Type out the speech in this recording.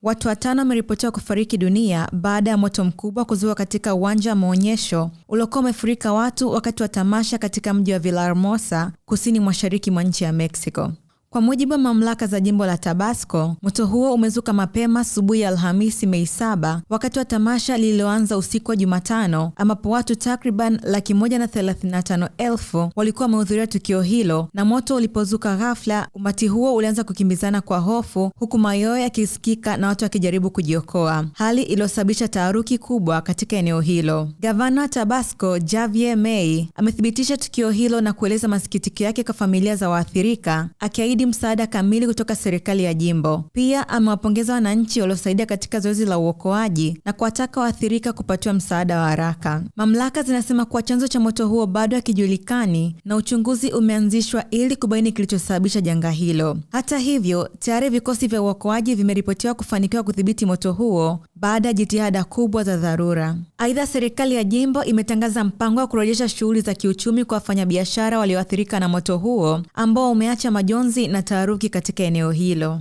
Watu 5 wameripotiwa kufariki dunia baada ya moto mkubwa kuzuka katika uwanja wa maonyesho uliokuwa umefurika watu wakati wa tamasha katika mji wa Villahermosa, kusini mashariki mwa nchi ya Mexico. Kwa mujibu wa mamlaka za jimbo la Tabasco, moto huo umezuka mapema asubuhi ya Alhamisi Mei 7 wakati wa tamasha lililoanza usiku wa Jumatano, ambapo watu takriban 135,000 walikuwa wamehudhuria tukio hilo, na moto ulipozuka ghafla, umati huo ulianza kukimbizana kwa hofu huku mayowe yakisikika na watu wakijaribu kujiokoa, hali iliyosababisha taharuki kubwa katika eneo hilo. Gavana wa Tabasco, Javier May, amethibitisha tukio hilo na kueleza masikitiko yake kwa familia za waathirika, akiahidi msaada kamili kutoka serikali ya jimbo. Pia amewapongeza wananchi waliosaidia katika zoezi la uokoaji na kuwataka waathirika kupatiwa msaada wa haraka. Mamlaka zinasema kuwa chanzo cha moto huo bado hakijulikani na uchunguzi umeanzishwa ili kubaini kilichosababisha janga hilo. Hata hivyo, tayari vikosi vya uokoaji vimeripotiwa kufanikiwa kudhibiti moto huo baada ya jitihada kubwa za dharura. Aidha, serikali ya jimbo imetangaza mpango wa kurejesha shughuli za kiuchumi kwa wafanyabiashara walioathirika na moto huo ambao umeacha majonzi na taharuki katika eneo hilo.